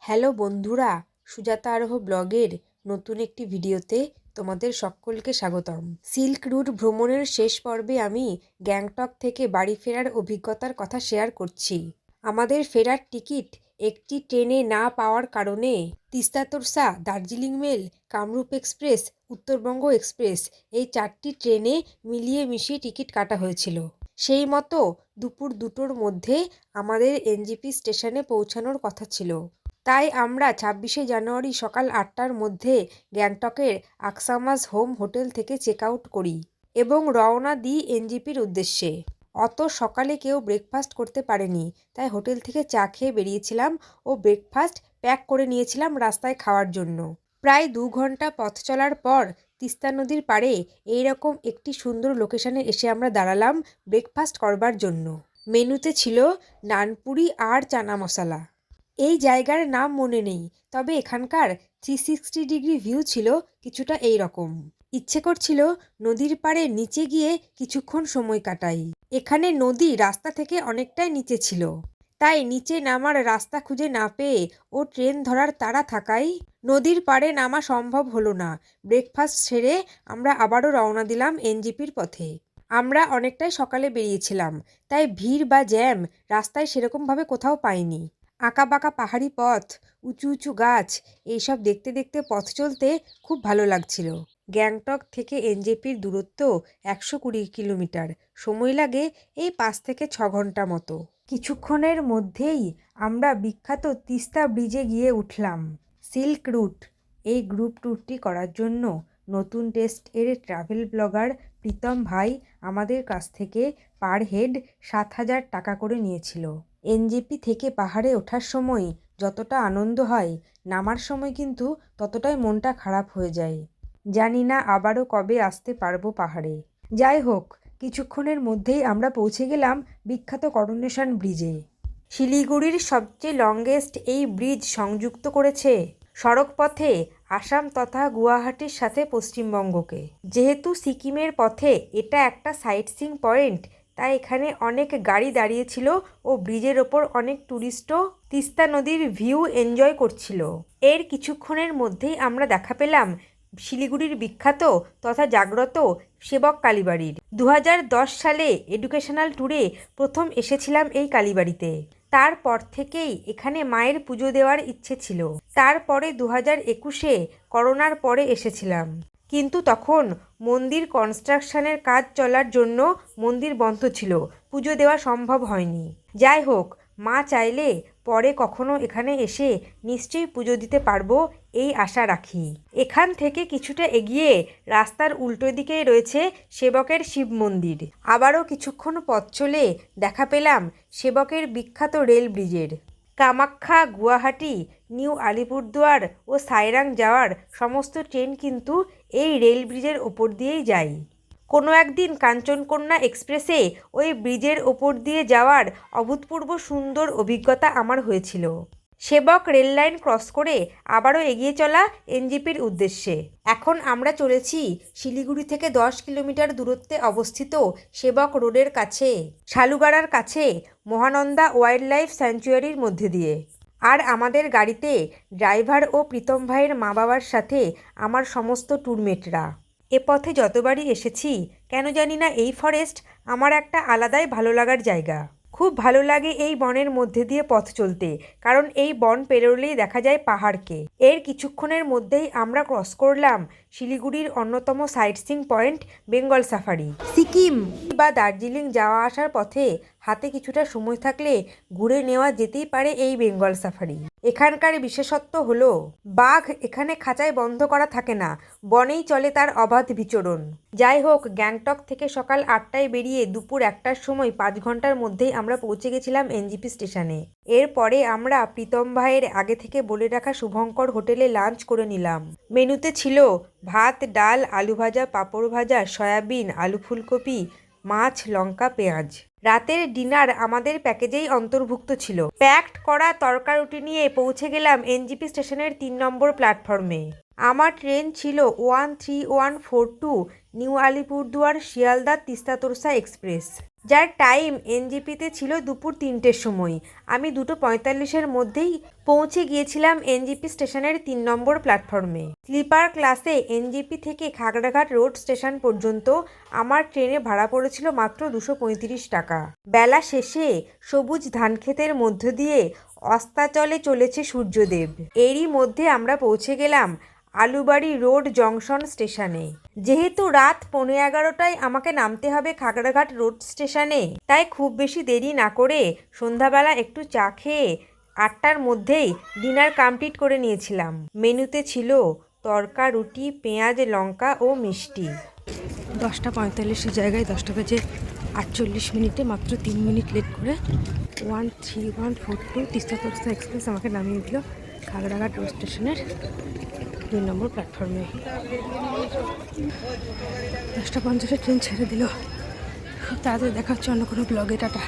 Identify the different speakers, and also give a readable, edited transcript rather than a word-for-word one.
Speaker 1: Hello বন্ধুরা, সুজাতা আরোহ ব্লগের নতুন একটি ভিডিওতে তোমাদের সকলকে স্বাগতম। সিল্ক রুট ভ্রমণের শেষ পর্বে আমি গ্যাংটক থেকে বাড়ি ফেরার অভিজ্ঞতার কথা শেয়ার করছি। আমাদের ফেরার টিকিট একটি ট্রেনে না পাওয়ার কারণে Teesta Torsa, Darjeeling mail, Kamrup express, Uttarbanga express এই 4টি ট্রেনে মিলিয়ে মিশিয়ে টিকিট কাটা হয়েছিল। সেই মতো দুপুর 2টোর মধ্যে আমাদের এনজেপি স্টেশনে পৌঁছানোর কথা ছিল। তাই আমরা 26শে জানুয়ারি সকাল 8টার মধ্যে গ্যাংটকের আকসামাস হোম হোটেল থেকে চেক আউট করি এবং রওনা দিই এনজেপির উদ্দেশ্যে। অত সকালে কেউ ব্রেকফাস্ট করতে পারেনি, তাই হোটেল থেকে চা খেয়ে বেরিয়েছিলাম ও ব্রেকফাস্ট প্যাক করে নিয়েছিলাম রাস্তায় খাওয়ার জন্য। প্রায় 2 ঘন্টা পথ চলার পর তিস্তা নদীর পাড়ে এইরকম একটি সুন্দর লোকেশনে এসে আমরা দাঁড়ালাম ব্রেকফাস্ট করবার জন্য। মেনুতে ছিল নানপুরি আর চানা মশলা। এই জায়গার নাম মনে নেই, তবে এখানকার 360 ডিগ্রি ভিউ ছিল কিছুটা এই রকম। ইচ্ছে করছিল নদীর পাড়ে নিচে গিয়ে কিছুক্ষণ সময় কাটাই। এখানে নদী রাস্তা থেকে অনেকটাই নিচে ছিল, তাই নিচে নামার রাস্তা খুঁজে না পেয়ে ও ট্রেন ধরার তাড়া থাকায় নদীর পাড়ে নামা সম্ভব হলো না। ব্রেকফাস্ট সেরে আমরা আবারও রওনা দিলাম এনজেপির পথে। আমরা অনেকটাই সকালে বেরিয়েছিলাম, তাই ভিড় বা জ্যাম রাস্তায় সেরকমভাবে কোথাও পাইনি। আঁকাবাঁকা পাহাড়ি পথ, উঁচু উঁচু গাছ, এইসব দেখতে দেখতে পথ চলতে খুব ভালো লাগছিল। গ্যাংটক থেকে এনজেপির দূরত্ব 120 কিলোমিটার। সময় লাগে এই 5 থেকে 6 ঘন্টা মতো। কিছুক্ষণের মধ্যেই আমরা বিখ্যাত তিস্তা ব্রিজে গিয়ে উঠলাম। সিল্ক রুট এই গ্রুপ ট্যুরটি করার জন্য নতুন টেস্ট এর ট্রাভেল ব্লগার প্রীতম ভাই আমাদের কাছ থেকে পার হেড 7,000 টাকা করে নিয়েছিল। এনজেপি থেকে পাহাড়ে ওঠার সময় যতটা আনন্দ হয়, নামার সময় কিন্তু ততটাই মনটা খারাপ হয়ে যায়। জানি না আবারও কবে আসতে পারবো পাহাড়ে। যাই হোক, কিছুক্ষণের মধ্যেই আমরা পৌঁছে গেলাম বিখ্যাত করোনেশন ব্রিজে। শিলিগুড়ির সবচেয়ে লংগেস্ট এই ব্রিজ সংযুক্ত করেছে সড়কপথে আসাম তথা গুয়াহাটির সাথে পশ্চিমবঙ্গকে। যেহেতু সিকিমের পথে এটা একটা সাইট সিইং পয়েন্ট, তাই এখানে অনেক গাড়ি দাঁড়িয়েছিল ও ব্রিজের ওপর অনেক ট্যুরিস্টও তিস্তা নদীর ভিউ এনজয় করছিল। এর কিছুক্ষণের মধ্যেই আমরা দেখা পেলাম শিলিগুড়ির বিখ্যাত তথা জাগ্রত সেবক কালীবাড়ির। 2010 সালে এডুকেশনাল ট্যুরে প্রথম এসেছিলাম এই কালীবাড়িতে। তারপর থেকেই এখানে মায়ের পুজো দেওয়ার ইচ্ছে ছিল। তারপরে 2021-এ করোনার পরে এসেছিলাম, কিন্তু তখন মন্দির কনস্ট্রাকশনের কাজ চলার জন্য মন্দির বন্ধ ছিল, পুজো দেওয়া সম্ভব হয়নি। যাই হোক, মা চাইলে পরে কখনো এখানে এসে নিশ্চয়ই পুজো দিতে পারবো এই আশা রাখি। এখান থেকে কিছুটা এগিয়ে রাস্তার উল্টো দিকেই রয়েছে সেবকের শিব মন্দির। আবারও কিছুক্ষণ পথ চলে দেখা পেলাম সেবকের বিখ্যাত রেল ব্রিজের। কামাখ্যা, গুয়াহাটি, নিউ আলিপুরদুয়ার ও সাইরাং যাওয়ার সমস্ত ট্রেন কিন্তু এই রেল ব্রিজের ওপর দিয়েই যায়। কোনো একদিন কাঞ্চনকন্যা এক্সপ্রেসে ওই ব্রিজের ওপর দিয়ে যাওয়ার অভূতপূর্ব সুন্দর অভিজ্ঞতা আমার হয়েছিল। সেবক রেল লাইন ক্রস করে আবারও এগিয়ে চলা এনজেপির উদ্দেশ্যে। এখন আমরা চলেছি শিলিগুড়ি থেকে 10 কিলোমিটার দূরত্বে অবস্থিত সেবক রোডের কাছে শালুগাড়ার কাছে মহানন্দা ওয়াইল্ড লাইফ স্যাংচুয়ারির মধ্যে দিয়ে। আর আমাদের গাড়িতে ড্রাইভার ও প্রীতম ভাইয়ের মা বাবার সাথে আমার সমস্ত ট্যুরমেটরা। এ পথে যতবারই এসেছি কেন জানি না এই ফরেস্ট আমার একটা আলাদাই ভালো লাগার জায়গা। খুব ভালো লাগে এই বনের মধ্যে দিয়ে পথ চলতে, কারণ এই বন পেরোলেই দেখা যায় পাহাড়কে। এর কিছুক্ষণের মধ্যেই আমরা ক্রস করলাম শিলিগুড়ির অন্যতম site seeing point Bengal safari. Sikkim বা দার্জিলিং যাওয়া আসার পথে হাতে কিছুটা সময় থাকলে ঘুরে নেওয়া যেতেই পারে এই বেঙ্গল সাফারি। এখানকার বিশেষত্ব হলো বাঘ এখানে খাঁচায় বন্ধ করা থাকে না, বনেই চলে তার অবাধ বিচরণ। যাই হোক, গ্যাংটক থেকে সকাল 8টায় বেরিয়ে দুপুর 1টার সময় 5 ঘন্টার মধ্যেই আমরা পৌঁছে গেছিলাম এনজেপি স্টেশনে। এরপরে আমরা প্রীতম ভাইয়ের আগে থেকে বলে রাখা শুভঙ্কর হোটেলে লাঞ্চ করে নিলাম। মেনুতে ছিল ভাত, ডাল, আলু ভাজা, পাঁপড় ভাজা, সয়াবিন, আলু ফুলকপি, মাছ, লঙ্কা, পেঁয়াজ। রাতের ডিনার আমাদের প্যাকেজেই অন্তর্ভুক্ত ছিল। প্যাকড করা তরকা রুটি নিয়ে পৌঁছে গেলাম এনজেপি স্টেশনের 3 নম্বর প্ল্যাটফর্মে। আমার ট্রেন ছিল 13142 নিউ আলিপুরদুয়ার শিয়ালদা তিস্তা তোরসা এক্সপ্রেস। যার টাইম এনজেপিতে ছিল দুপুর 3টের সময়। আমি 2:45-এর মধ্যেই পৌঁছে গিয়েছিলাম এনজেপি স্টেশনের 3 নম্বর প্ল্যাটফর্মে। স্লিপার ক্লাসে এনজেপি থেকে খাগড়াঘাট রোড স্টেশন পর্যন্ত আমার ট্রেনে ভাড়া পড়েছিল মাত্র 235 টাকা। বেলা শেষে সবুজ ধানক্ষেতের মধ্য দিয়ে অস্তাচলে চলেছে সূর্যদেব। এরই মধ্যে আমরা পৌঁছে গেলাম আলুবাড়ি রোড জংশন স্টেশনে। যেহেতু রাত 11:15টায় আমাকে নামতে হবে খাগড়াঘাট রোড স্টেশনে, তাই খুব বেশি দেরি না করে সন্ধ্যাবেলা একটু চা খেয়ে 8টার মধ্যেই ডিনার কমপ্লিট করে নিয়েছিলাম। মেনুতে ছিল তড়কা, রুটি, পেঁয়াজ, লঙ্কা ও মিষ্টি। 10:45-এর জায়গায় 10:48 মাত্র 3 মিনিট লেট করে 13142 তিস্তা তরস্তা এক্সপ্রেস আমাকে নামিয়ে দিল খাগড়াঘাট রোড স্টেশনের 2 নম্বর প্ল্যাটফর্মে। 10:50-এ ট্রেন ছেড়ে দিল। খুব তাড়াতাড়ি দেখা হচ্ছে অন্য কোনো ব্লগে। টাটা।